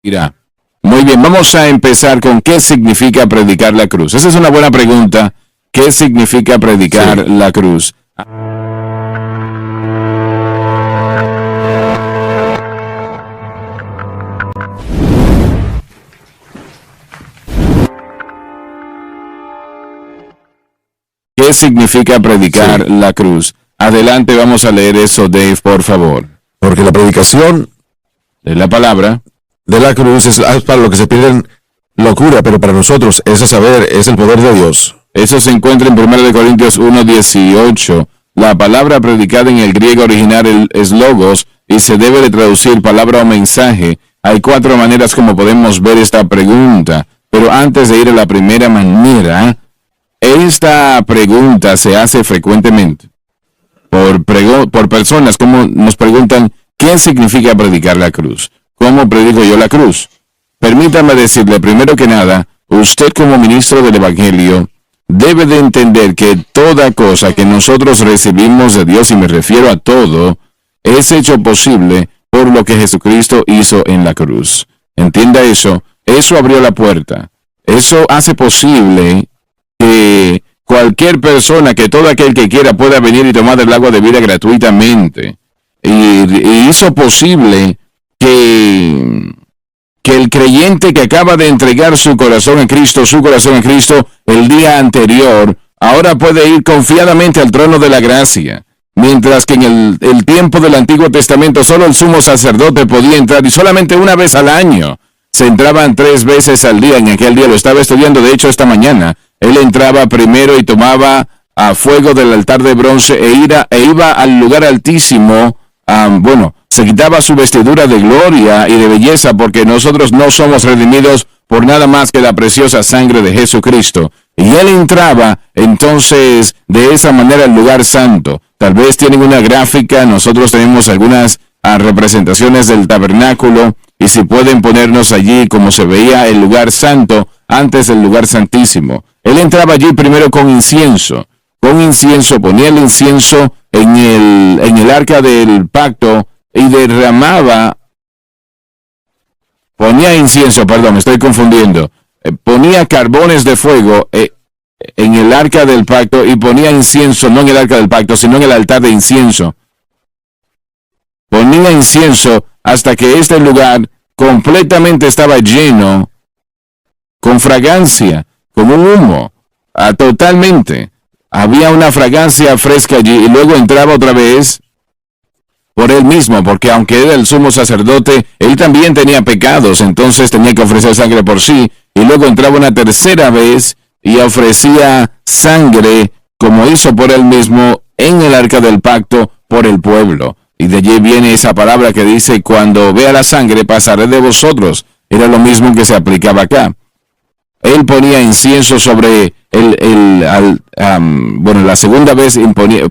Mira, muy bien, vamos a empezar con ¿qué significa predicar la cruz? Esa es una buena pregunta. ¿Qué significa predicar la cruz? ¿Qué significa predicar la cruz? Adelante, vamos a leer eso, Dave, por favor. Porque la predicación De la palabra de la cruz es para lo que se pierden locura, pero para nosotros ese saber es el poder de Dios. Eso se encuentra en 1 Corintios 1:18. La palabra predicada en el griego original es logos y se debe de traducir palabra o mensaje. Hay 4 maneras como podemos ver esta pregunta, pero antes de ir a la primera manera, esta pregunta se hace frecuentemente por personas como nos preguntan ¿qué significa predicar la cruz? ¿Cómo predico yo la cruz? Permítame decirle, primero que nada, usted como ministro del Evangelio debe de entender que toda cosa que nosotros recibimos de Dios, y me refiero a todo, es hecho posible por lo que Jesucristo hizo en la cruz. Entienda eso. Eso abrió la puerta. Eso hace posible que cualquier persona, que todo aquel que quiera pueda venir y tomar el agua de vida gratuitamente. Y hizo posible que el creyente que acaba de entregar su corazón a Cristo el día anterior, ahora puede ir confiadamente al trono de la gracia. Mientras que en el tiempo del Antiguo Testamento solo el sumo sacerdote podía entrar y solamente una vez al año. Se entraban 3 veces al día. En aquel día lo estaba estudiando, de hecho esta mañana. Él entraba primero y tomaba a fuego del altar de bronce e iba al lugar altísimo. Se quitaba su vestidura de gloria y de belleza porque nosotros no somos redimidos por nada más que la preciosa sangre de Jesucristo. Y él entraba entonces de esa manera al lugar santo. Tal vez tienen una gráfica, nosotros tenemos algunas representaciones del tabernáculo y si pueden ponernos allí como se veía el lugar santo antes del lugar santísimo. Él entraba allí primero con incienso. Ponía el incienso en el arca del pacto y derramaba, ponía carbones de fuego en el arca del pacto y ponía incienso, no en el arca del pacto, sino en el altar de incienso. Ponía incienso hasta que este lugar completamente estaba lleno con fragancia, con un humo, totalmente. Había una fragancia fresca allí y luego entraba otra vez por él mismo, porque aunque era el sumo sacerdote, él también tenía pecados, entonces tenía que ofrecer sangre por sí, y luego entraba una tercera vez y ofrecía sangre, como hizo por él mismo en el arca del pacto, por el pueblo. Y de allí viene esa palabra que dice, cuando vea la sangre, pasaré de vosotros. Era lo mismo que se aplicaba acá. Él ponía incienso sobre la segunda vez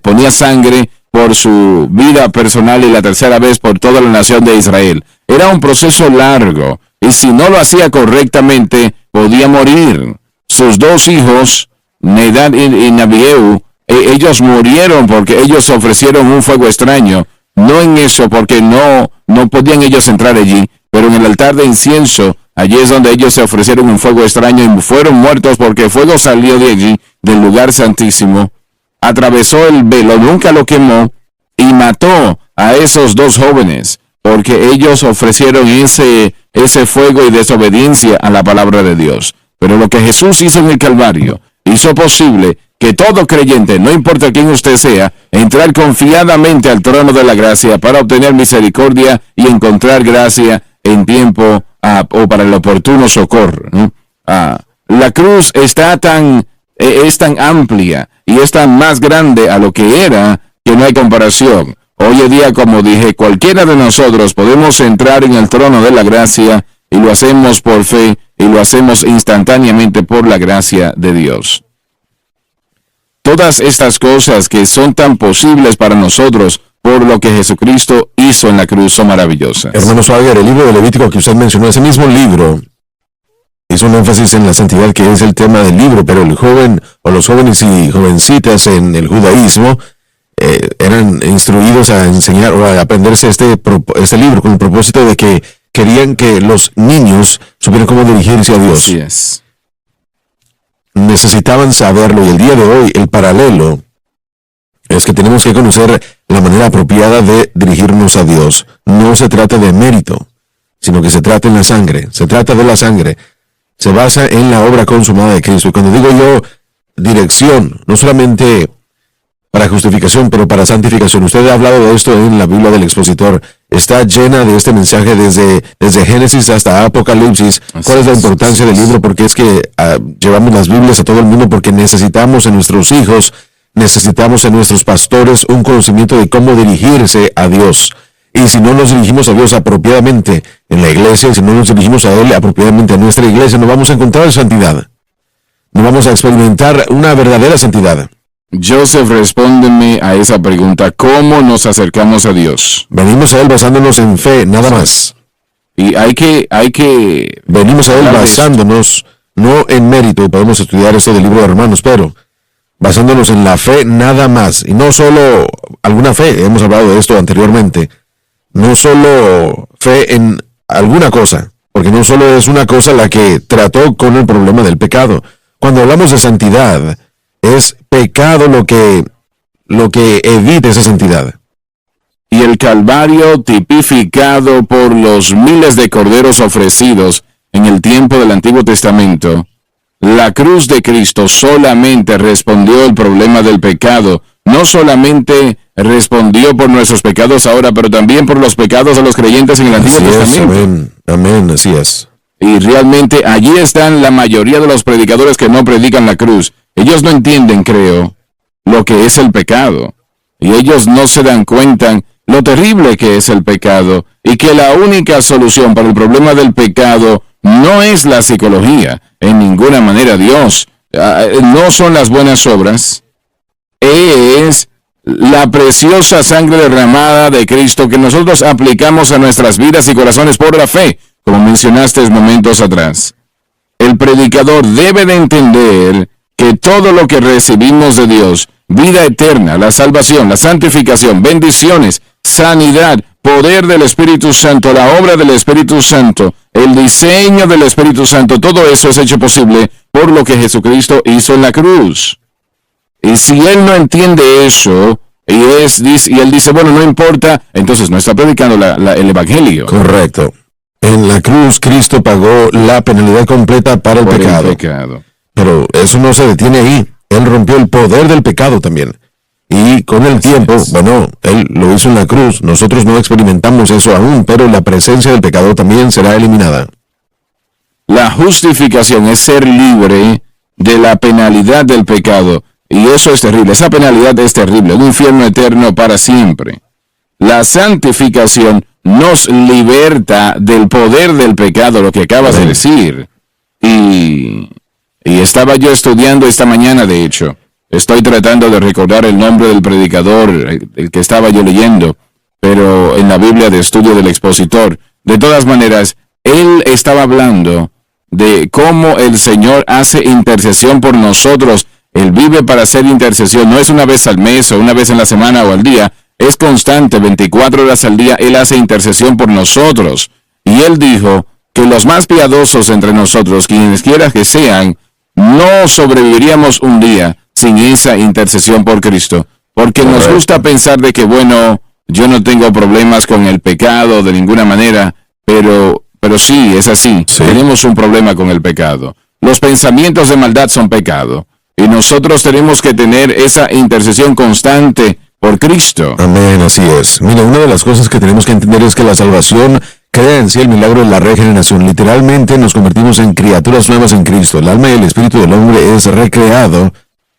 ponía sangre por su vida personal y la tercera vez por toda la nación de Israel. Era un proceso largo y si no lo hacía correctamente podía morir. Sus 2 hijos, Nadab y Abiú, ellos murieron porque ellos ofrecieron un fuego extraño. No en eso, porque no podían ellos entrar allí, pero en el altar de incienso, allí es donde ellos se ofrecieron un fuego extraño y fueron muertos porque el fuego salió de allí, del lugar santísimo, atravesó el velo, nunca lo quemó y mató a esos 2 jóvenes, porque ellos ofrecieron ese fuego y desobediencia a la palabra de Dios. Pero lo que Jesús hizo en el Calvario, hizo posible que todo creyente, no importa quién usted sea, entrar confiadamente al trono de la gracia para obtener misericordia y encontrar gracia en tiempo o para el oportuno socorro, ¿no? La cruz es tan amplia y es tan más grande a lo que era que no hay comparación. Hoy en día, como dije, cualquiera de nosotros podemos entrar en el trono de la gracia y lo hacemos por fe y lo hacemos instantáneamente por la gracia de Dios. Todas estas cosas que son tan posibles para nosotros por lo que Jesucristo hizo en la cruz son maravillosas. Hermano Swagger, el libro de Levítico que usted mencionó, ese mismo libro hizo un énfasis en la santidad, que es el tema del libro, pero el joven o los jóvenes y jovencitas en el judaísmo eran instruidos a enseñar o a aprenderse este libro con el propósito de que querían que los niños supieran cómo dirigirse a Dios. Así es. Necesitaban saberlo, y el día de hoy el paralelo es que tenemos que conocer la manera apropiada de dirigirnos a Dios. No se trata de mérito, sino que se trata en la sangre. Se trata de la sangre. Se basa en la obra consumada de Cristo. Y cuando digo yo dirección, no solamente para justificación, pero para santificación. Usted ha hablado de esto en la Biblia del Expositor. Está llena de este mensaje desde Génesis hasta Apocalipsis. ¿Cuál es la importancia del libro? Porque es que llevamos las Biblias a todo el mundo porque necesitamos en nuestros hijos, necesitamos en nuestros pastores un conocimiento de cómo dirigirse a Dios. Y si no nos dirigimos a Dios apropiadamente en la iglesia, si no nos dirigimos a Él apropiadamente en nuestra iglesia, no vamos a encontrar santidad. No vamos a experimentar una verdadera santidad. Joseph, respóndeme a esa pregunta. ¿Cómo nos acercamos a Dios? Venimos a Él basándonos en fe, nada más. Y hay que... Venimos a Él basándonos, no en mérito, y podemos estudiar esto del libro de Romanos, pero basándonos en la fe, nada más. Y no solo alguna fe, hemos hablado de esto anteriormente. No solo fe en alguna cosa, porque no solo es una cosa la que trató con el problema del pecado. Cuando hablamos de santidad, es pecado lo que evita esa santidad. Y el Calvario, tipificado por los miles de corderos ofrecidos en el tiempo del Antiguo Testamento, la cruz de Cristo solamente respondió el problema del pecado. No solamente respondió por nuestros pecados ahora, pero también por los pecados de los creyentes en el Antiguo Testamento. Amén, amén, así es. Y realmente allí están la mayoría de los predicadores que no predican la cruz. Ellos no entienden, creo, lo que es el pecado. Y ellos no se dan cuenta lo terrible que es el pecado y que la única solución para el problema del pecado no es la psicología, en ninguna manera Dios. No son las buenas obras, es la preciosa sangre derramada de Cristo que nosotros aplicamos a nuestras vidas y corazones por la fe, como mencionaste momentos atrás. El predicador debe de entender que todo lo que recibimos de Dios, vida eterna, la salvación, la santificación, bendiciones, sanidad, poder del Espíritu Santo, la obra del Espíritu Santo, el diseño del Espíritu Santo, todo eso es hecho posible por lo que Jesucristo hizo en la cruz. Y si él no entiende eso, y él dice, bueno, no importa, entonces no está predicando el Evangelio. Correcto. En la cruz, Cristo pagó la penalidad completa para el pecado. Pero eso no se detiene ahí. Él rompió el poder del pecado también. Y con el tiempo, bueno, Él lo hizo en la cruz. Nosotros no experimentamos eso aún, pero la presencia del pecado también será eliminada. La justificación es ser libre de la penalidad del pecado. Y eso es terrible. Esa penalidad es terrible. Un infierno eterno para siempre. La santificación nos liberta del poder del pecado, lo que acabas de decir. Y estaba yo estudiando esta mañana, de hecho. Estoy tratando de recordar el nombre del predicador, el que estaba yo leyendo, pero en la Biblia de estudio del expositor. De todas maneras, él estaba hablando de cómo el Señor hace intercesión por nosotros. Él vive para hacer intercesión. No es una vez al mes o una vez en la semana o al día. Es constante, 24 horas al día. Él hace intercesión por nosotros. Y él dijo que los más piadosos entre nosotros, quienes quiera que sean, no sobreviviríamos un día sin esa intercesión por Cristo. Porque nos gusta pensar de que, bueno, yo no tengo problemas con el pecado de ninguna manera, pero sí, es así. Sí. Tenemos un problema con el pecado. Los pensamientos de maldad son pecado. Y nosotros tenemos que tener esa intercesión constante por Cristo. Amén, así es. Mira, una de las cosas que tenemos que entender es que la salvación crea en sí el milagro de la regeneración. Literalmente nos convertimos en criaturas nuevas en Cristo. El alma y el espíritu del hombre es recreado,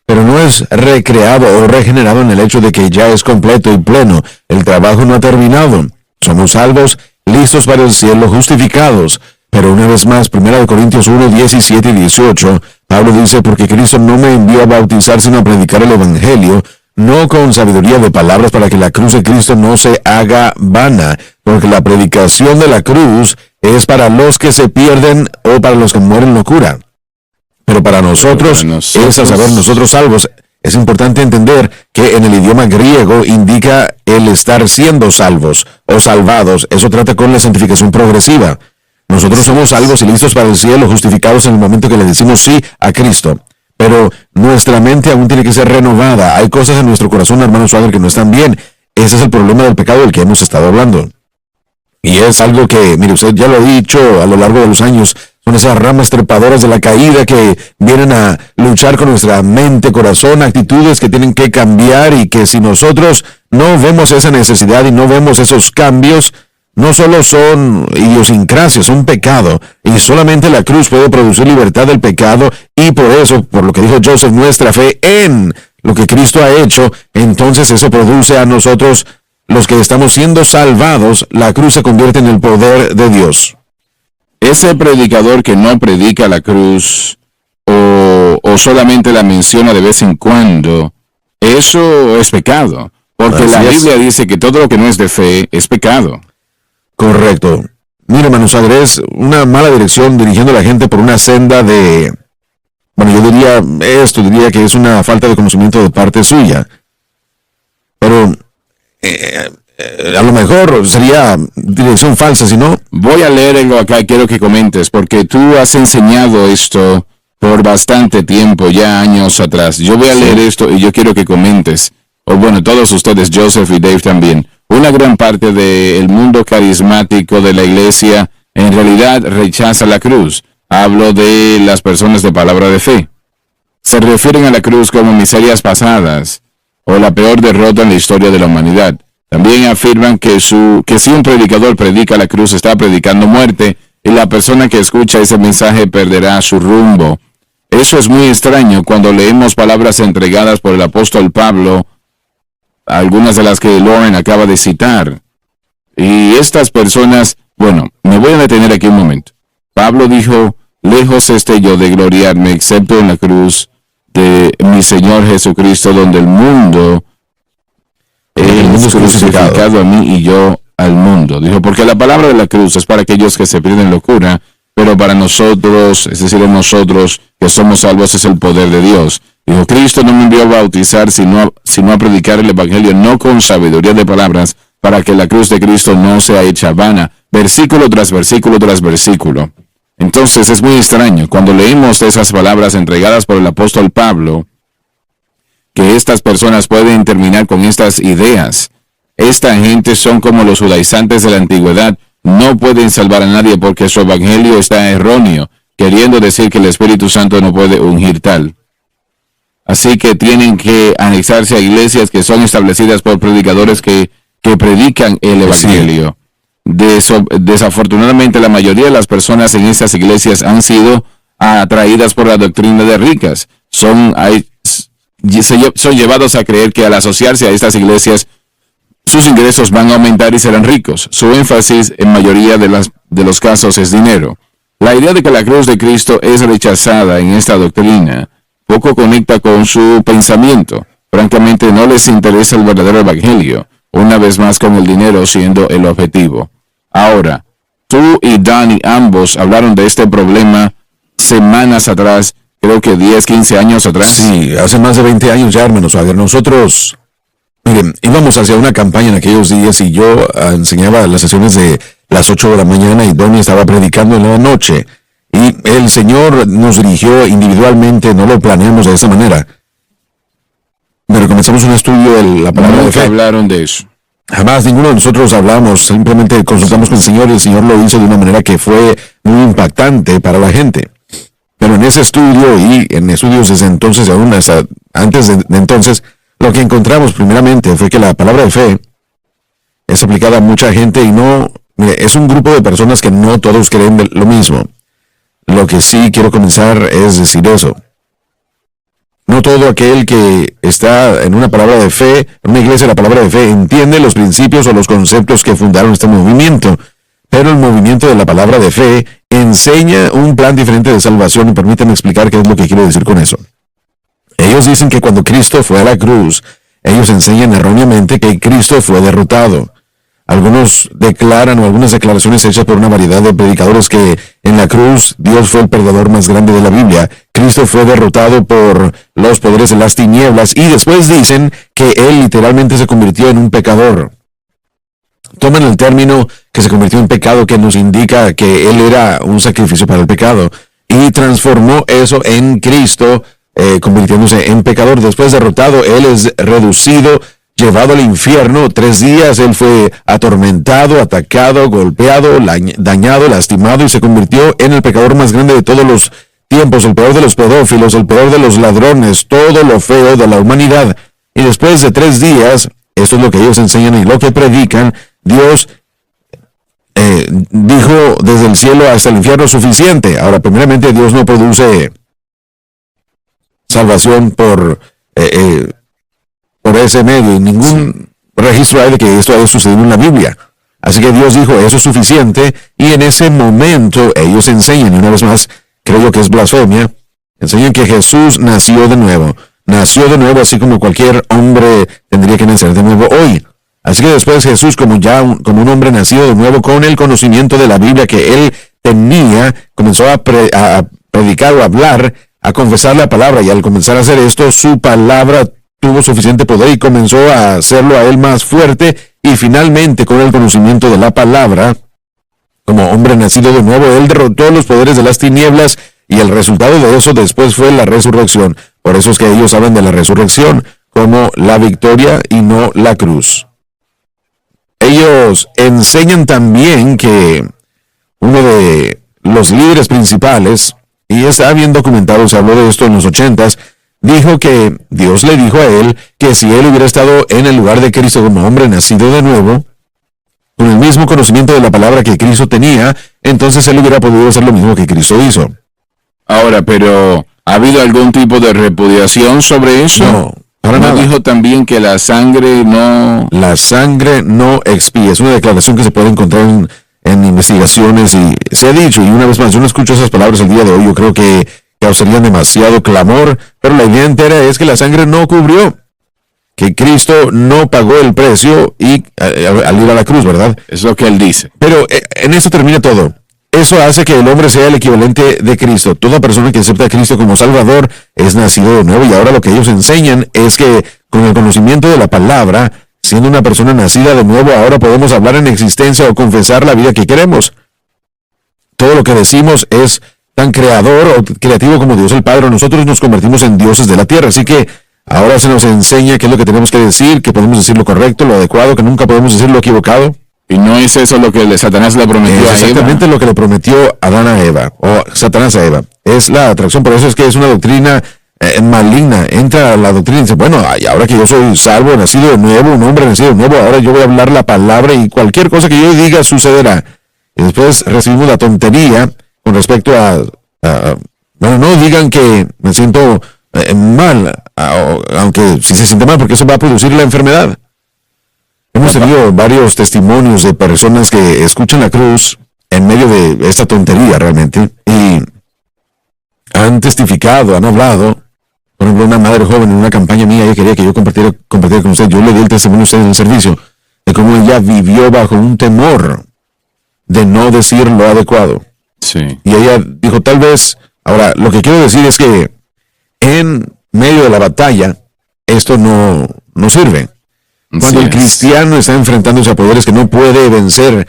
pero no es recreado o regenerado en el hecho de que ya es completo y pleno. El trabajo no ha terminado. Somos salvos, listos para el cielo, justificados. Pero una vez más, 1 Corintios 1, 17 y 18, Pablo dice, porque Cristo no me envió a bautizar, sino a predicar el Evangelio, no con sabiduría de palabras para que la cruz de Cristo no se haga vana, porque la predicación de la cruz es para los que se pierden o para los que mueren locura. Pero para nosotros es a saber, nosotros salvos, Es importante entender que en el idioma griego indica el estar siendo salvos o salvados. Eso trata con la santificación progresiva. Nosotros somos salvos y listos para el cielo, justificados en el momento que le decimos sí a Cristo. Pero nuestra mente aún tiene que ser renovada. Hay cosas en nuestro corazón, hermano Swagger, que no están bien. Ese es el problema del pecado del que hemos estado hablando. Y es algo que, mire, usted ya lo ha dicho a lo largo de los años, son esas ramas trepadoras de la caída que vienen a luchar con nuestra mente, corazón, actitudes que tienen que cambiar, y que si nosotros no vemos esa necesidad y no vemos esos cambios, no solo son idiosincrasias, son pecado, y solamente la cruz puede producir libertad del pecado, y por eso, por lo que dijo Joseph, nuestra fe en lo que Cristo ha hecho, entonces eso produce a nosotros, los que estamos siendo salvados, la cruz se convierte en el poder de Dios. Ese predicador que no predica la cruz o solamente la menciona de vez en cuando, eso es pecado, porque Así la Biblia dice que todo lo que no es de fe es pecado. Correcto. Mire, hermano Swagger, es una mala dirección dirigiendo a la gente por una senda de... Bueno, yo diría que es una falta de conocimiento de parte suya. Pero a lo mejor sería dirección falsa, si no... Voy a leer algo acá y quiero que comentes, porque tú has enseñado esto por bastante tiempo, ya años atrás. Yo voy a leer esto y yo quiero que comentes. O bueno, todos ustedes, Joseph y Dave también. Una gran parte del mundo carismático de la iglesia en realidad rechaza la cruz. Hablo de las personas de palabra de fe. Se refieren a la cruz como miserias pasadas o la peor derrota en la historia de la humanidad. También afirman que si un predicador predica la cruz, está predicando muerte, y la persona que escucha ese mensaje perderá su rumbo. Eso es muy extraño cuando leemos palabras entregadas por el apóstol Pablo, algunas de las que Lauren acaba de citar. Y estas personas, bueno, me voy a detener aquí un momento. Pablo dijo, lejos esté yo de gloriarme, excepto en la cruz de mi Señor Jesucristo, donde el mundo es crucificado a mí y yo al mundo. Dijo, porque la palabra de la cruz es para aquellos que se pierden locura, pero para nosotros, es decir, nosotros que somos salvos, es el poder de Dios. Dijo, Cristo no me envió a bautizar, sino a predicar el evangelio, no con sabiduría de palabras, para que la cruz de Cristo no sea hecha vana. Versículo tras versículo tras versículo. Entonces es muy extraño cuando leemos esas palabras entregadas por el apóstol Pablo, que estas personas pueden terminar con estas ideas. Esta gente son como los judaizantes de la antigüedad, no pueden salvar a nadie porque su evangelio está erróneo, queriendo decir que el Espíritu Santo no puede ungir tal. Así que tienen que anexarse a iglesias que son establecidas por predicadores que predican el evangelio. Desafortunadamente, la mayoría de las personas en estas iglesias han sido atraídas por la doctrina de ricas. Son llevados a creer que al asociarse a estas iglesias, sus ingresos van a aumentar y serán ricos. Su énfasis en mayoría de los casos es dinero. La idea de que la cruz de Cristo es rechazada en esta doctrina poco conecta con su pensamiento. Francamente, no les interesa el verdadero evangelio, una vez más con el dinero siendo el objetivo. Ahora, tú y Danny ambos hablaron de este problema semanas atrás, creo que 10, 15 años atrás. Sí, hace más de 20 años ya, hermano Swagger. Nosotros, miren, íbamos hacia una campaña en aquellos días y yo enseñaba las sesiones de las 8 de la mañana y Donnie estaba predicando en la noche. Y el Señor nos dirigió individualmente, no lo planeamos de esa manera. Pero comenzamos un estudio de la palabra de fe. Hablaron de eso. Jamás ninguno de nosotros hablamos, simplemente consultamos con el Señor y el Señor lo hizo de una manera que fue muy impactante para la gente. Pero en ese estudio y en estudios desde entonces, aún hasta antes de entonces, lo que encontramos primeramente fue que la palabra de fe es aplicada a mucha gente y no, mire, es un grupo de personas que no todos creen lo mismo. Lo que sí quiero comenzar es decir eso. No todo aquel que está en una palabra de fe, en una iglesia de la palabra de fe, entiende los principios o los conceptos que fundaron este movimiento. Pero el movimiento de la palabra de fe enseña un plan diferente de salvación, y permítanme explicar qué es lo que quiero decir con eso. Ellos dicen que cuando Cristo fue a la cruz, ellos enseñan erróneamente que Cristo fue derrotado. Algunos declaran o algunas declaraciones hechas por una variedad de predicadores que en la cruz Dios fue el perdedor más grande de la Biblia. Cristo fue derrotado por los poderes de las tinieblas y después dicen que Él literalmente se convirtió en un pecador. Toman el término que se convirtió en pecado, que nos indica que Él era un sacrificio para el pecado, y transformó eso en Cristo, convirtiéndose en pecador. Después derrotado, Él es reducido, llevado al infierno. 3 días Él fue atormentado, atacado, golpeado, dañado, lastimado, y se convirtió en el pecador más grande de todos los tiempos, el peor de los pedófilos, el peor de los ladrones, todo lo feo de la humanidad. Y después de 3 días, esto es lo que ellos enseñan y lo que predican, Dios dijo desde el cielo hasta el infierno suficiente. Ahora, primeramente, Dios no produce salvación por ese medio, y ningún registro hay de que esto haya sucedido en la Biblia. Así que Dios dijo, eso es suficiente, y en ese momento ellos enseñan, y una vez más, creo yo que es blasfemia, enseñan que Jesús nació de nuevo así como cualquier hombre tendría que nacer de nuevo hoy. Así que después Jesús, como un hombre nacido de nuevo, con el conocimiento de la Biblia que él tenía, comenzó a predicar o a hablar, a confesar la palabra, y al comenzar a hacer esto, su palabra tuvo suficiente poder y comenzó a hacerlo a él más fuerte, y finalmente, con el conocimiento de la palabra, como hombre nacido de nuevo, él derrotó los poderes de las tinieblas, y el resultado de eso después fue la resurrección. Por eso es que ellos hablan de la resurrección como la victoria y no la cruz. Ellos enseñan también que uno de los líderes principales, y está bien documentado, se habló de esto en los 80s, dijo que Dios le dijo a él que si él hubiera estado en el lugar de Cristo como hombre nacido de nuevo, con el mismo conocimiento de la palabra que Cristo tenía, entonces él hubiera podido hacer lo mismo que Cristo hizo. Ahora, pero ¿ha habido algún tipo de repudiación sobre eso? No, para nada. Dijo también que la sangre no expía. Es una declaración que se puede encontrar en investigaciones, y se ha dicho, y una vez más, yo no escucho esas palabras el día de hoy, yo creo que causarían demasiado clamor, pero la idea entera es que la sangre no cubrió, que Cristo no pagó el precio y al ir a la cruz, ¿verdad? Es lo que él dice. Pero en eso termina todo. Eso hace que el hombre sea el equivalente de Cristo. Toda persona que acepta a Cristo como Salvador es nacido de nuevo, y ahora lo que ellos enseñan es que con el conocimiento de la palabra, siendo una persona nacida de nuevo, ahora podemos hablar en existencia o confesar la vida que queremos. Todo lo que decimos es tan creador o creativo como Dios el Padre. Nosotros nos convertimos en dioses de la tierra, así que ahora se nos enseña qué es lo que tenemos que decir, que podemos decir lo correcto, lo adecuado, que nunca podemos decir lo equivocado. Y no es eso lo que Satanás le prometió a Eva. Exactamente lo que le prometió Adán a Eva, o Satanás a Eva. Es la atracción, por eso es que es una doctrina maligna. Entra a la doctrina y dice, bueno, ahora que yo soy salvo, nacido de nuevo, un hombre nacido de nuevo, ahora yo voy a hablar la palabra y cualquier cosa que yo diga sucederá. Y después recibimos la tontería con respecto bueno, no digan que me siento mal, aunque si se siente mal, porque eso va a producir la enfermedad. Hemos tenido varios testimonios de personas que escuchan la cruz en medio de esta tontería realmente, y han testificado, han hablado. Por ejemplo, una madre joven en una campaña mía, ella quería que yo compartiera con usted, yo le di el testimonio a usted en el servicio, de cómo ella vivió bajo un temor de no decir lo adecuado. Sí. Y ella dijo, tal vez, ahora, lo que quiero decir es que en medio de la batalla, esto no sirve. Cuando el cristiano está enfrentándose a poderes que no puede vencer,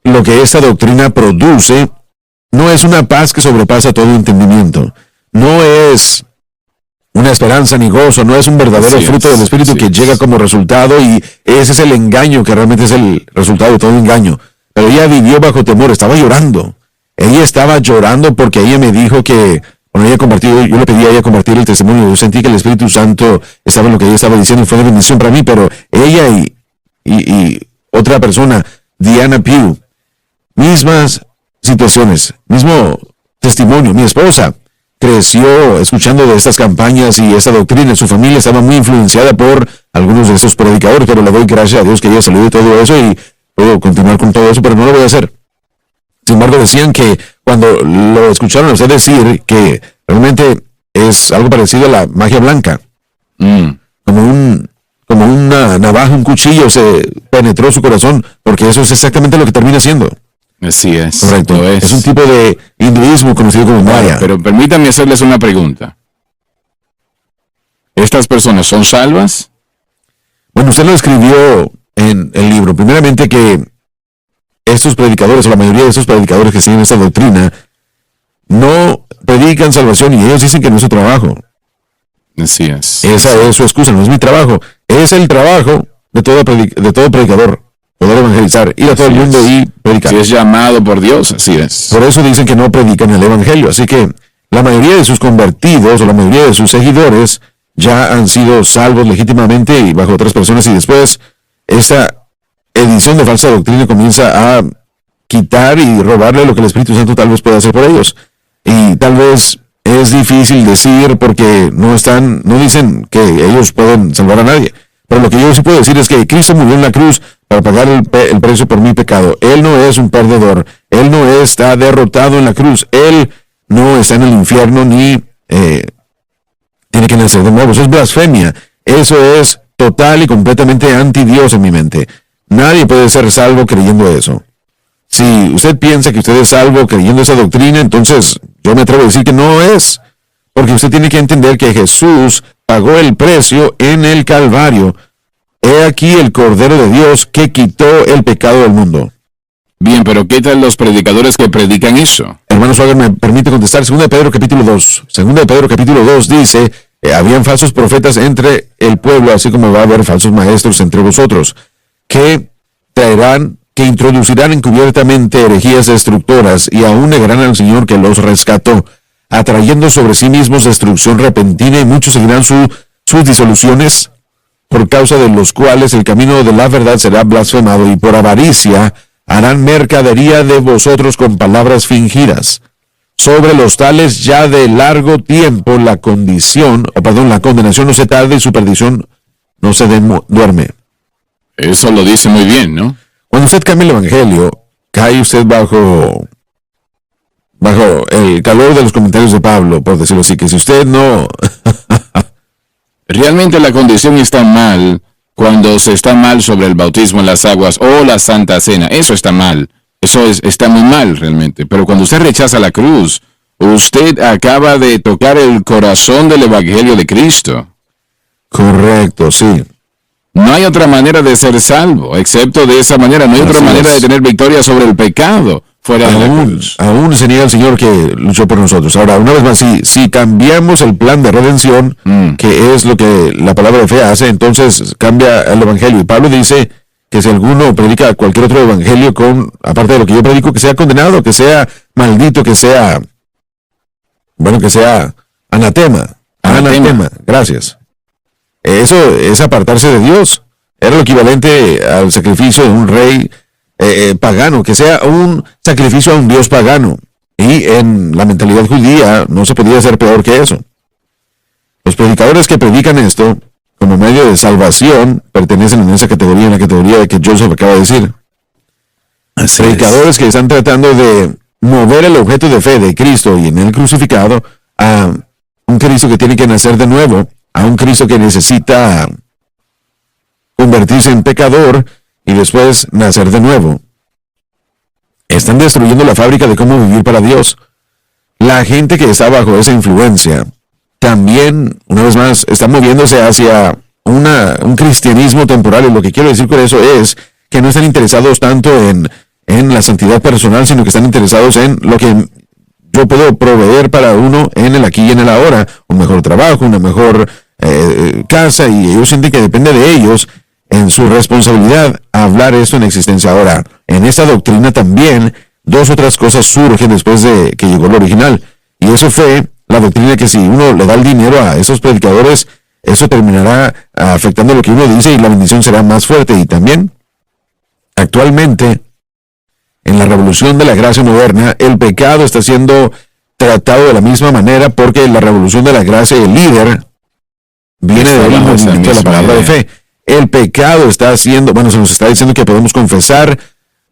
lo que esta doctrina produce no es una paz que sobrepasa todo entendimiento. No es una esperanza ni gozo, no es un verdadero fruto del Espíritu que llega como resultado, y ese es el engaño que realmente es el resultado de todo engaño. Pero ella vivió bajo temor, estaba llorando. Ella estaba llorando porque ella me dijo que cuando ella compartió, yo le pedí a ella compartir el testimonio, yo sentí que el Espíritu Santo estaba en lo que ella estaba diciendo y fue de bendición para mí, pero ella y otra persona, Diana Pugh, mismas situaciones, mismo testimonio. Mi esposa creció escuchando de estas campañas y esta doctrina, su familia estaba muy influenciada por algunos de esos predicadores, pero le doy gracias a Dios que ella salió de todo eso y puedo continuar con todo eso, pero no lo voy a hacer. Sin embargo, decían que cuando lo escucharon a usted decir que realmente es algo parecido a la magia blanca, como como una navaja, un cuchillo, se penetró su corazón, porque eso es exactamente lo que termina siendo. Así es. Correcto. Es un tipo de hinduismo conocido como Maya. Pero permítanme hacerles una pregunta. ¿Estas personas son salvas? Bueno, usted lo escribió en el libro. Primeramente que estos predicadores, o la mayoría de estos predicadores que siguen esta doctrina, no predican salvación y ellos dicen que no es su trabajo. Así es. Esa es su excusa, no es mi trabajo. Es el trabajo de todo predicador, poder evangelizar, ir a todo el mundo y predicar. Si es llamado por Dios, así es. Por eso dicen que no predican el evangelio. Así que la mayoría de sus convertidos o la mayoría de sus seguidores ya han sido salvos legítimamente y bajo otras personas, y después esa edición de falsa doctrina comienza a quitar y robarle lo que el Espíritu Santo tal vez pueda hacer por ellos. Y tal vez es difícil decir porque no dicen que ellos pueden salvar a nadie. Pero lo que yo sí puedo decir es que Cristo murió en la cruz para pagar el precio por mi pecado. Él no es un perdedor. Él no está derrotado en la cruz. Él no está en el infierno ni tiene que nacer de nuevo. Eso es blasfemia. Eso es total y completamente anti Dios en mi mente. Nadie puede ser salvo creyendo eso. Si usted piensa que usted es salvo creyendo esa doctrina, entonces yo me atrevo a decir que no es. Porque usted tiene que entender que Jesús pagó el precio en el Calvario. He aquí el Cordero de Dios que quitó el pecado del mundo. Bien, pero ¿qué tal los predicadores que predican eso? Hermano Swagger, me permite contestar. 2 de Pedro capítulo 2. 2 de Pedro capítulo 2 dice, habían falsos profetas entre el pueblo, así como va a haber falsos maestros entre vosotros, que introducirán encubiertamente herejías destructoras y aún negarán al Señor que los rescató, atrayendo sobre sí mismos destrucción repentina, y muchos seguirán sus disoluciones, por causa de los cuales el camino de la verdad será blasfemado, y por avaricia harán mercadería de vosotros con palabras fingidas. Sobre los tales ya de largo tiempo la condenación no se tarda y su perdición no se duerme. Eso lo dice muy bien, ¿no? Cuando usted cambia el evangelio, cae usted bajo el calor de los comentarios de Pablo, por decirlo así, que si usted no... Realmente la condición está mal cuando se está mal sobre el bautismo en las aguas o la Santa Cena. Eso está mal. Eso está muy mal realmente. Pero cuando usted rechaza la cruz, usted acaba de tocar el corazón del Evangelio de Cristo. Correcto, sí. No hay otra manera de ser salvo, excepto de esa manera. No hay otra manera de tener victoria sobre el pecado fuera de la cruz. Aún se niega el Señor que luchó por nosotros. Ahora, una vez más, si cambiamos el plan de redención, que es lo que la palabra de fe hace, entonces cambia el Evangelio. Y Pablo dice que si alguno predica cualquier otro Evangelio aparte de lo que yo predico, que sea condenado, que sea maldito, que sea anatema. Anatema, gracias. Eso es apartarse de Dios. Era lo equivalente al sacrificio de un rey pagano, que sea un sacrificio a un dios pagano. Y en la mentalidad judía no se podía hacer peor que eso. Los predicadores que predican esto como medio de salvación pertenecen en esa categoría, en la categoría que Joseph acaba de decir. Predicadores que están tratando de mover el objeto de fe de Cristo y en el crucificado a un Cristo que tiene que nacer de nuevo, a un Cristo que necesita convertirse en pecador y después nacer de nuevo. Están destruyendo la fábrica de cómo vivir para Dios. La gente que está bajo esa influencia también, una vez más, está moviéndose hacia un cristianismo temporal, y lo que quiero decir con eso es que no están interesados tanto en la santidad personal, sino que están interesados en lo que yo puedo proveer para uno en el aquí y en el ahora, un mejor trabajo, una mejor casa, y ellos sienten que depende de ellos, en su responsabilidad, hablar esto en existencia. Ahora, en esta doctrina también, dos otras cosas surgen después de que llegó el original, y eso fue la doctrina que si uno le da el dinero a esos predicadores, eso terminará afectando lo que uno dice y la bendición será más fuerte. Y también, actualmente, en la revolución de la gracia moderna, el pecado está siendo tratado de la misma manera, porque la revolución de la gracia, el líder, viene de la palabra de fe. El pecado está haciendo, se nos está diciendo que podemos confesar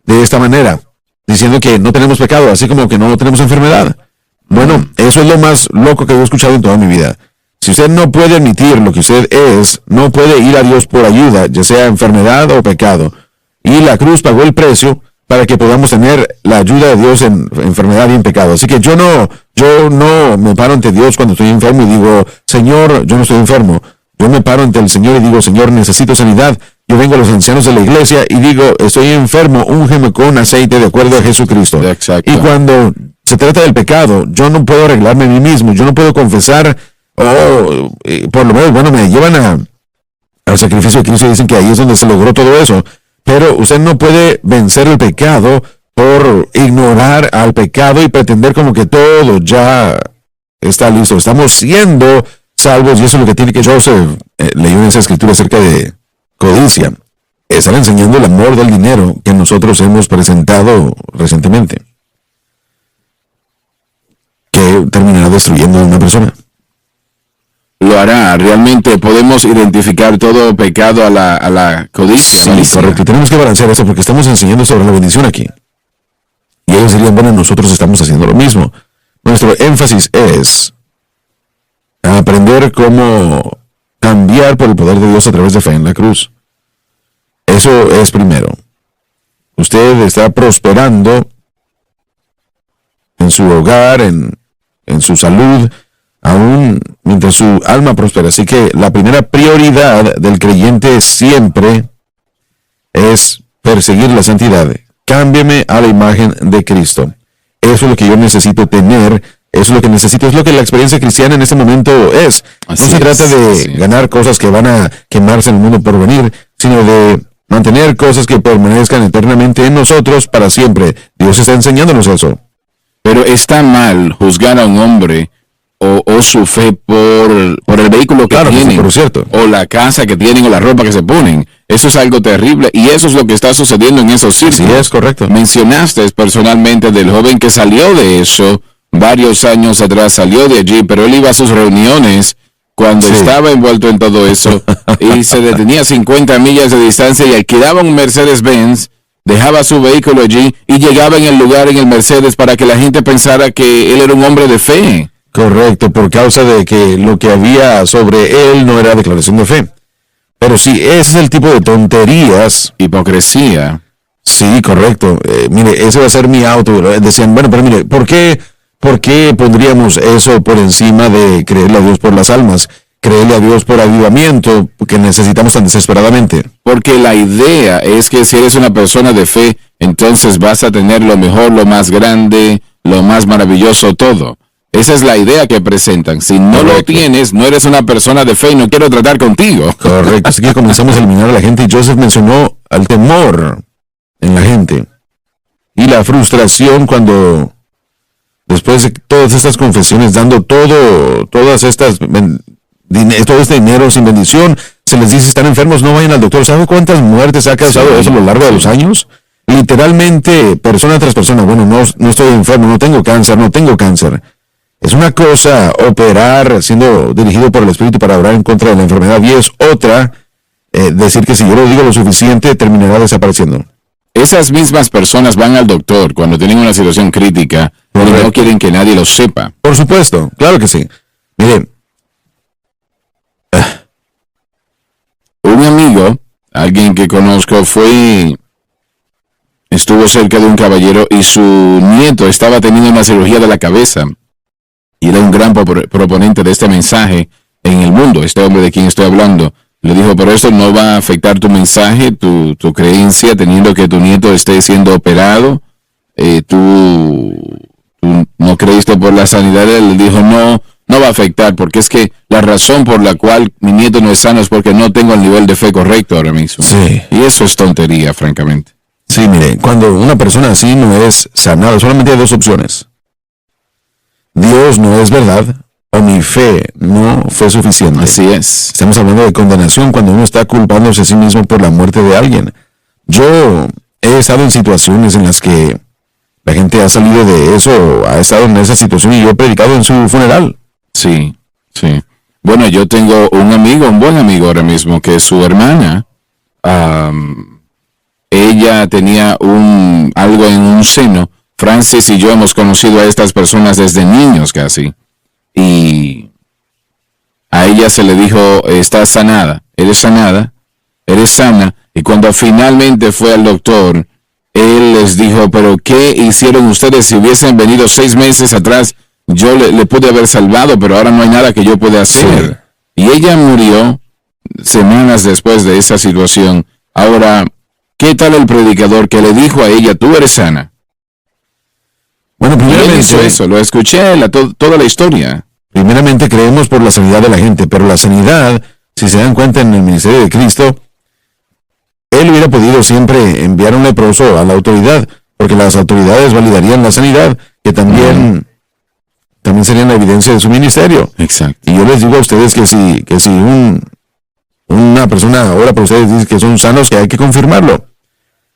de esta manera, diciendo que no tenemos pecado, así como que no tenemos enfermedad. Bueno, eso es lo más loco que he escuchado en toda mi vida. Si usted no puede admitir lo que usted es, no puede ir a Dios por ayuda, ya sea enfermedad o pecado. Y la cruz pagó el precio para que podamos tener la ayuda de Dios en enfermedad y en pecado. Así que yo no me paro ante Dios cuando estoy enfermo y digo, Señor, yo no estoy enfermo. Yo me paro ante el Señor y digo, Señor, necesito sanidad. Yo vengo a los ancianos de la iglesia y digo, estoy enfermo, úngeme con aceite de acuerdo a Jesucristo. Exacto. Y cuando se trata del pecado, yo no puedo arreglarme a mí mismo, yo no puedo confesar, por lo menos, bueno, me llevan al sacrificio de Cristo y dicen que ahí es donde se logró todo eso. Pero usted no puede vencer el pecado por ignorar al pecado y pretender como que todo ya está listo. Estamos siendo salvos y eso es lo que tiene que Joseph leyó en esa escritura acerca de codicia. Estar enseñando el amor del dinero que nosotros hemos presentado recientemente, que terminará destruyendo a una persona. Lo hará. Realmente podemos identificar todo pecado a la codicia. Sí, correcto. Tenemos que balancear eso porque estamos enseñando sobre la bendición aquí. Y ellos dirían, bueno, nosotros estamos haciendo lo mismo. Nuestro énfasis es aprender cómo cambiar por el poder de Dios a través de fe en la cruz. Eso es primero. Usted está prosperando en su hogar, en su salud, aún mientras su alma prospera. Así que la primera prioridad del creyente siempre es perseguir la santidad. Cámbiame a la imagen de Cristo. Eso es lo que yo necesito tener. Eso es lo que necesito. Es lo que la experiencia cristiana en este momento es. No se trata de ganar cosas que van a quemarse en el mundo por venir, sino de mantener cosas que permanezcan eternamente en nosotros para siempre. Dios está enseñándonos eso. Pero está mal juzgar a un hombre o su fe por el vehículo que tienen, por cierto, o la casa que tienen, o la ropa que se ponen. Eso es algo terrible, y eso es lo que está sucediendo en esos círculos. Sí, es correcto. Mencionaste personalmente del joven que salió de eso varios años atrás, salió de allí, pero él iba a sus reuniones cuando estaba envuelto en todo eso, y se detenía a 50 millas de distancia y alquilaba un Mercedes-Benz, dejaba su vehículo allí y llegaba en el lugar en el Mercedes para que la gente pensara que él era un hombre de fe. Correcto, por causa de que lo que había sobre él no era declaración de fe. Pero sí, ese es el tipo de tonterías. Hipocresía. Sí, correcto. Mire, ese va a ser mi auto. Decían, bueno, pero mire, ¿por qué pondríamos eso por encima de creerle a Dios por las almas? Creerle a Dios por avivamiento, que necesitamos tan desesperadamente. Porque la idea es que si eres una persona de fe, entonces vas a tener lo mejor, lo más grande, lo más maravilloso, todo. Esa es la idea que presentan. Si no lo tienes, no eres una persona de fe y no quiero tratar contigo. Correcto. Así que comenzamos a eliminar a la gente y Joseph mencionó al temor en la gente. Y la frustración cuando, después de todas estas confesiones, dando todo este dinero sin bendición, se les dice, están enfermos, no vayan al doctor. ¿Sabe cuántas muertes ha causado eso a lo largo de los años? Literalmente, persona tras persona. Bueno, no estoy enfermo, no tengo cáncer. Es una cosa operar siendo dirigido por el Espíritu para orar en contra de la enfermedad, y es otra decir que si yo lo digo lo suficiente terminará desapareciendo. Esas mismas personas van al doctor cuando tienen una situación crítica y no quieren que nadie lo sepa. Por supuesto, claro que sí. Mire, un amigo, alguien que conozco, estuvo cerca de un caballero y su nieto estaba teniendo una cirugía de la cabeza. Y era un gran proponente de este mensaje en el mundo, este hombre de quien estoy hablando. Le dijo, pero esto no va a afectar tu mensaje, tu creencia, teniendo que tu nieto esté siendo operado. Tú no creíste por la sanidad. Él le dijo, no va a afectar, porque es que la razón por la cual mi nieto no es sano es porque no tengo el nivel de fe correcto ahora mismo. Sí. Y eso es tontería, francamente. Sí, mire, cuando una persona así no es sanada, solamente hay dos opciones. Dios no es verdad, o mi fe no fue suficiente. Así es. Estamos hablando de condenación cuando uno está culpándose a sí mismo por la muerte de alguien. Yo he estado en situaciones en las que la gente ha salido de eso, ha estado en esa situación, y yo he predicado en su funeral. Sí. Bueno, yo tengo un buen amigo ahora mismo, que su hermana, ella tenía algo en un seno. Francis y yo hemos conocido a estas personas desde niños casi. Y a ella se le dijo, estás sanada, eres sana, y cuando finalmente fue al doctor, él les dijo, pero ¿qué hicieron ustedes? Si hubiesen venido 6 meses atrás, yo le pude haber salvado, pero ahora no hay nada que yo pueda hacer. Sí. Y ella murió semanas después de esa situación. Ahora, ¿qué tal el predicador que le dijo a ella, tú eres sana? Bueno, primeramente hizo eso, lo escuché, toda la historia. Primeramente creemos por la sanidad de la gente, pero la sanidad, si se dan cuenta en el ministerio de Cristo, él hubiera podido siempre enviar un leproso a la autoridad, porque las autoridades validarían la sanidad, que también serían la evidencia de su ministerio. Exacto. Y yo les digo a ustedes que si una persona ora por ustedes y dice que son sanos, que hay que confirmarlo,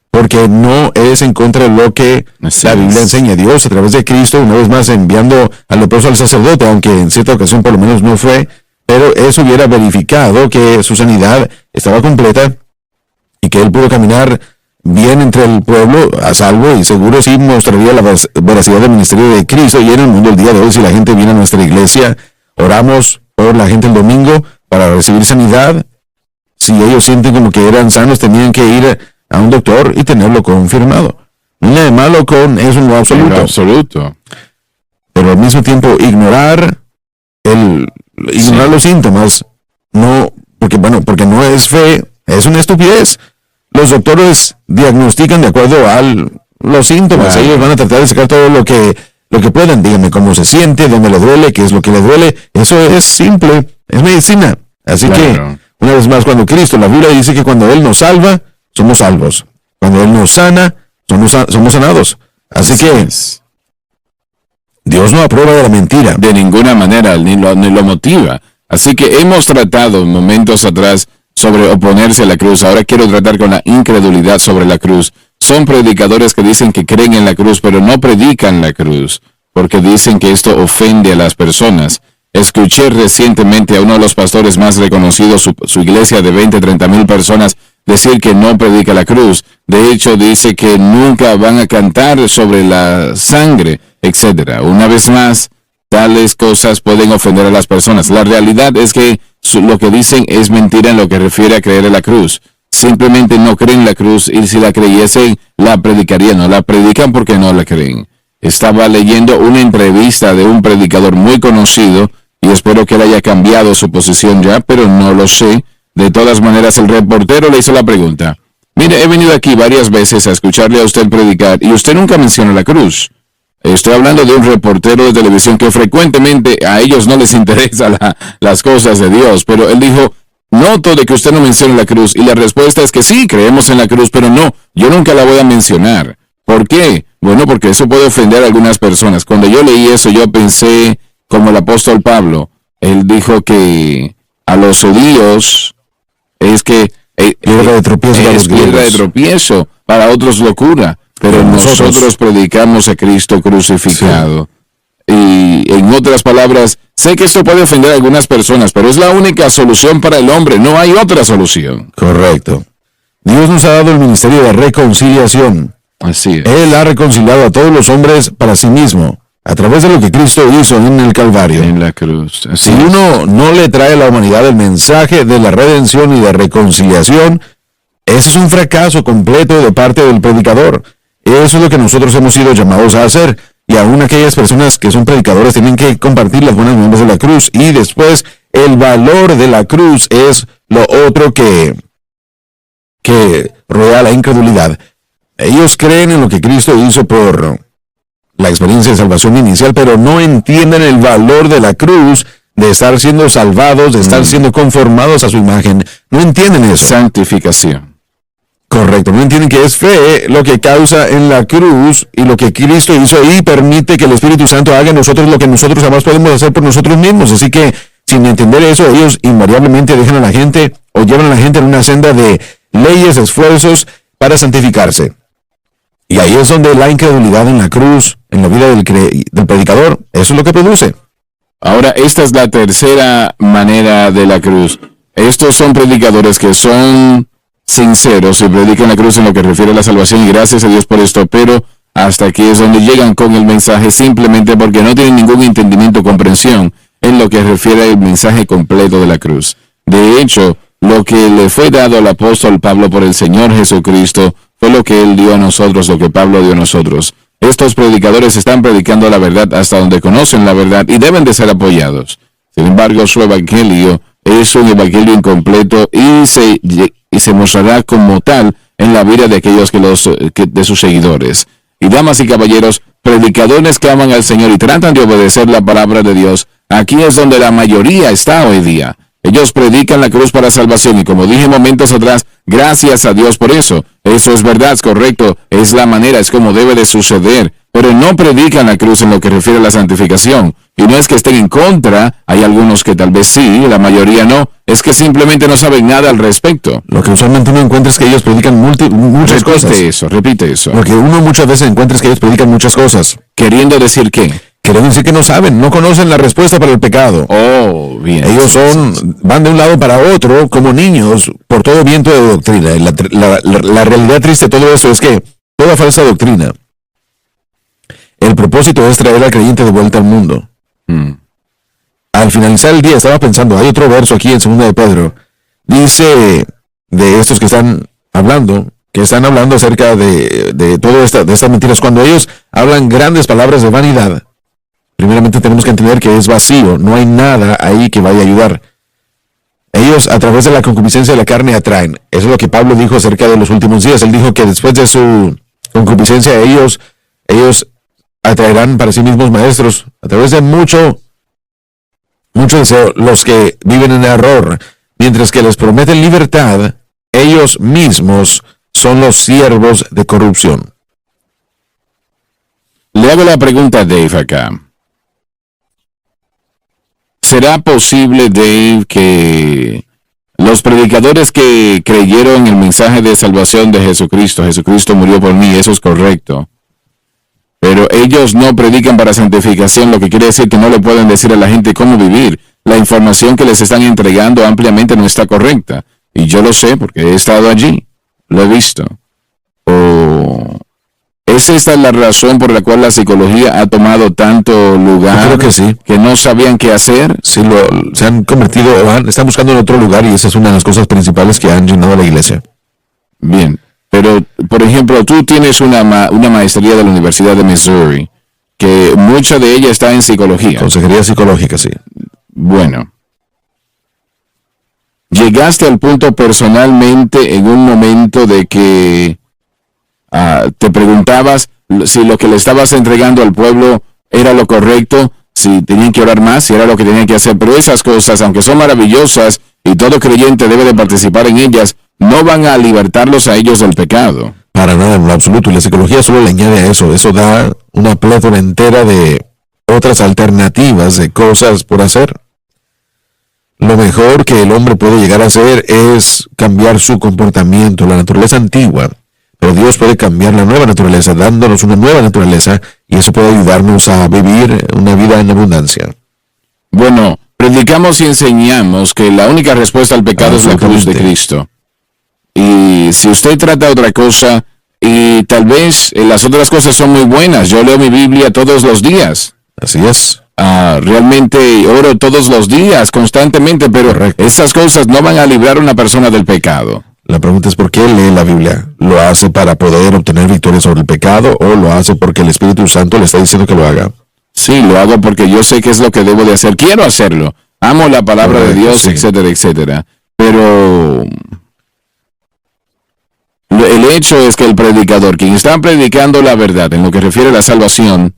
porque no es en contra de lo que la Biblia enseña. Dios, a través de Cristo, una vez más enviando al leproso al sacerdote, aunque en cierta ocasión por lo menos no fue, pero eso hubiera verificado que su sanidad estaba completa y que él pudo caminar bien entre el pueblo a salvo, y seguro sí mostraría la veracidad del ministerio de Cristo. Y en el mundo el día de hoy, si la gente viene a nuestra iglesia, oramos por la gente el domingo para recibir sanidad. Si ellos sienten como que eran sanos, tenían que ir a un doctor y tenerlo confirmado. No hay nada de malo con eso en lo absoluto. En lo absoluto. Pero al mismo tiempo ignorar los síntomas, no, porque no es fe, es una estupidez. Los doctores diagnostican de acuerdo a los síntomas. Ellos van a tratar de sacar todo lo que puedan. Díganme cómo se siente, dónde le duele, qué es lo que le duele. Eso es simple, es medicina. Así que, una vez más, cuando Cristo, la Biblia dice que cuando Él nos salva, somos salvos. Cuando Él nos sana, somos sanados. Así que Dios no aprueba de la mentira. De ninguna manera, ni lo motiva. Así que hemos tratado momentos atrás sobre oponerse a la cruz. Ahora quiero tratar con la incredulidad sobre la cruz. Son predicadores que dicen que creen en la cruz, pero no predican la cruz, porque dicen que esto ofende a las personas. Escuché recientemente a uno de los pastores más reconocidos, su iglesia de 20-30 mil personas, decir que no predica la cruz. De hecho, dice que nunca van a cantar sobre la sangre, etc. Una vez más, tales cosas pueden ofender a las personas. La realidad es que lo que dicen es mentira en lo que refiere a creer en la cruz. Simplemente no creen la cruz, y si la creyesen, la predicarían. No la predican porque no la creen. Estaba leyendo una entrevista de un predicador muy conocido, y espero que él haya cambiado su posición ya, pero no lo sé. De todas maneras, el reportero le hizo la pregunta. Mire, he venido aquí varias veces a escucharle a usted predicar, y usted nunca menciona la cruz. Estoy hablando de un reportero de televisión que frecuentemente a ellos no les interesan las cosas de Dios, pero él dijo, noto de que usted no menciona la cruz, y la respuesta es que sí, creemos en la cruz, pero no, yo nunca la voy a mencionar. ¿Por qué? Bueno, porque eso puede ofender a algunas personas. Cuando yo leí eso, yo pensé como el apóstol Pablo. Él dijo que a los judíos es que piedra de tropiezo para otros locura, pero nosotros predicamos a Cristo crucificado. Sí. Y en otras palabras, sé que esto puede ofender a algunas personas, pero es la única solución para el hombre, no hay otra solución. Correcto. Dios nos ha dado el ministerio de reconciliación. Así es. Él ha reconciliado a todos los hombres para sí mismo, a través de lo que Cristo hizo en el Calvario. En la cruz. Si uno no le trae a la humanidad el mensaje de la redención y de reconciliación, ese es un fracaso completo de parte del predicador. Eso es lo que nosotros hemos sido llamados a hacer. Y aún aquellas personas que son predicadores tienen que compartir las buenas nuevas de la cruz. Y después, el valor de la cruz es lo otro que rodea la incredulidad. Ellos creen en lo que Cristo hizo por la experiencia de salvación inicial, pero no entienden el valor de la cruz, de estar siendo salvados, de estar siendo conformados a su imagen. No entienden eso. Santificación. Correcto, no entienden que es fe lo que causa en la cruz y lo que Cristo hizo, y permite que el Espíritu Santo haga en nosotros lo que nosotros jamás podemos hacer por nosotros mismos. Así que, sin entender eso, ellos invariablemente dejan a la gente o llevan a la gente en una senda de leyes, esfuerzos para santificarse. Y ahí es donde la incredulidad en la cruz, en la vida del predicador, eso es lo que produce. Ahora, esta es la tercera manera de la cruz. Estos son predicadores que son sinceros y predican la cruz en lo que refiere a la salvación, y gracias a Dios por esto, pero hasta aquí es donde llegan con el mensaje simplemente porque no tienen ningún entendimiento o comprensión. en lo que refiere al mensaje completo de la cruz. De hecho, lo que le fue dado al apóstol Pablo por el Señor Jesucristo fue lo que él dio a nosotros, lo que Pablo dio a nosotros. Estos predicadores están predicando la verdad hasta donde conocen la verdad y deben de ser apoyados. Sin embargo, su evangelio es un evangelio incompleto y se mostrará como tal en la vida de aquellos de sus seguidores. Y damas y caballeros, predicadores que aman al Señor y tratan de obedecer la palabra de Dios, aquí es donde la mayoría está hoy día. Ellos predican la cruz para salvación y como dije momentos atrás, gracias a Dios por eso. Eso es verdad, es correcto, es la manera, es como debe de suceder. Pero no predican la cruz en lo que refiere a la santificación. Y no es que estén en contra, hay algunos que tal vez sí, la mayoría no. Es que simplemente no saben nada al respecto. Lo que usualmente uno encuentra es que ellos predican muchas cosas. Repite eso. Lo que uno muchas veces encuentra es que ellos predican muchas cosas. ¿Queriendo decir qué? Quiere decir que no saben, no conocen la respuesta para el pecado. Oh, bien. Ellos van de un lado para otro como niños por todo viento de doctrina. La realidad triste de todo eso es que toda falsa doctrina, el propósito es traer al creyente de vuelta al mundo. Al finalizar el día estaba pensando, hay otro verso aquí en 2 de Pedro, dice de estos que están hablando acerca de todas estas mentiras. Cuando ellos hablan grandes palabras de vanidad, primeramente tenemos que entender que es vacío, no hay nada ahí que vaya a ayudar. Ellos a través de la concupiscencia de la carne atraen. Eso es lo que Pablo dijo acerca de los últimos días. Él dijo que después de su concupiscencia ellos atraerán para sí mismos maestros a través de mucho deseo, los que viven en error, mientras que les prometen libertad, ellos mismos son los siervos de corrupción. Le hago la pregunta a Dave acá. ¿Será posible, Dave, que los predicadores que creyeron en el mensaje de salvación de Jesucristo murió por mí, eso es correcto, pero ellos no predican para santificación, lo que quiere decir que no le pueden decir a la gente cómo vivir? La información que les están entregando ampliamente no está correcta. Y yo lo sé porque he estado allí, lo he visto. ¿Es esta la razón por la cual la psicología ha tomado tanto lugar? Yo creo que sí. ¿Que no sabían qué hacer? Sí, se han convertido, están buscando en otro lugar y esa es una de las cosas principales que han llenado a la iglesia. Bien, pero por ejemplo, tú tienes una maestría de la Universidad de Missouri, que mucha de ella está en psicología. Consejería psicológica, sí. Bueno, llegaste al punto personalmente en un momento de que te preguntabas si lo que le estabas entregando al pueblo era lo correcto, si tenían que orar más, si era lo que tenían que hacer. Pero esas cosas, aunque son maravillosas y todo creyente debe de participar en ellas, no van a libertarlos a ellos del pecado. Para nada, en lo absoluto. Y la psicología solo le añade a eso. Eso da una plétora entera de otras alternativas de cosas por hacer. Lo mejor que el hombre puede llegar a hacer es cambiar su comportamiento, la naturaleza antigua. Pero Dios puede cambiar la nueva naturaleza, dándonos una nueva naturaleza, y eso puede ayudarnos a vivir una vida en abundancia. Bueno, predicamos y enseñamos que la única respuesta al pecado es la cruz de Cristo. Y si usted trata otra cosa, y tal vez las otras cosas son muy buenas, yo leo mi Biblia todos los días. Así es. Realmente oro todos los días, constantemente, pero correcto, esas cosas no van a librar a una persona del pecado. La pregunta es ¿por qué lee la Biblia? ¿Lo hace para poder obtener victoria sobre el pecado o lo hace porque el Espíritu Santo le está diciendo que lo haga? Sí, lo hago porque yo sé qué es lo que debo de hacer. Quiero hacerlo. Amo la palabra de Dios, sí, etcétera, etcétera. Pero el hecho es que el predicador, quien está predicando la verdad en lo que refiere a la salvación,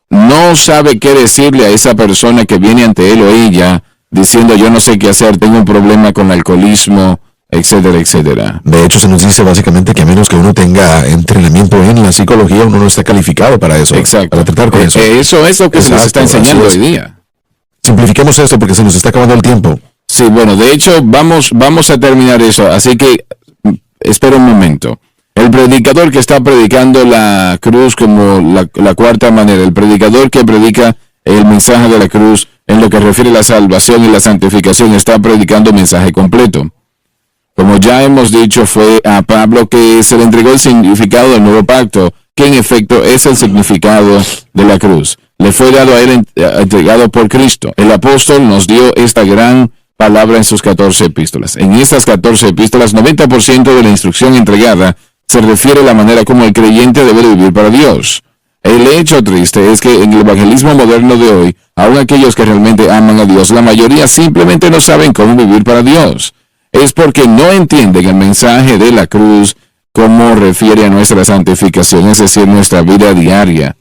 no sabe qué decirle a esa persona que viene ante él o ella diciendo yo no sé qué hacer, tengo un problema con el alcoholismo, etcétera, etcétera. De hecho, se nos dice básicamente que a menos que uno tenga entrenamiento en la psicología, uno no está calificado para eso. Exacto. Para tratar con eso. Eso es lo que se nos está enseñando hoy día. Simplifiquemos esto porque se nos está acabando el tiempo. Sí, bueno, de hecho, vamos a terminar eso. Así que, espera un momento. El predicador que está predicando la cruz como la cuarta manera, el predicador que predica el mensaje de la cruz en lo que refiere a la salvación y la santificación, está predicando el mensaje completo. Como ya hemos dicho, fue a Pablo que se le entregó el significado del nuevo pacto, que en efecto es el significado de la cruz. le fue dado a él entregado por Cristo. El apóstol nos dio esta gran palabra en sus 14 epístolas. En estas 14 epístolas, 90% de la instrucción entregada se refiere a la manera como el creyente debe vivir para Dios. El hecho triste es que en el evangelismo moderno de hoy, aun aquellos que realmente aman a Dios, la mayoría simplemente no saben cómo vivir para Dios. Es porque no entienden el mensaje de la cruz como refiere a nuestra santificación, es decir, nuestra vida diaria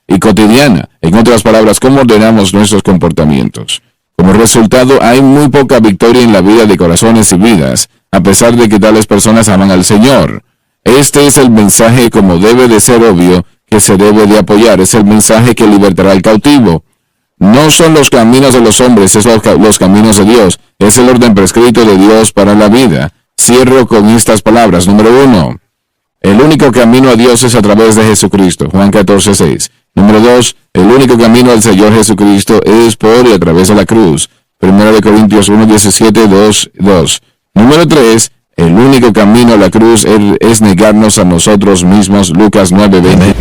y cotidiana. En otras palabras, cómo ordenamos nuestros comportamientos. Como resultado, hay muy poca victoria en la vida de corazones y vidas, a pesar de que tales personas aman al Señor. Este es el mensaje, como debe de ser obvio, que se debe de apoyar. Es el mensaje que libertará al cautivo. No son los caminos de los hombres, es los caminos de Dios. Es el orden prescrito de Dios para la vida. Cierro con estas palabras. Número 1. El único camino a Dios es a través de Jesucristo. Juan 14:6. Número 2. El único camino al Señor Jesucristo es por y a través de la cruz. 1 Corintios 1:17, 2. Número 3. El único camino a la cruz es negarnos a nosotros mismos. Lucas 9:20.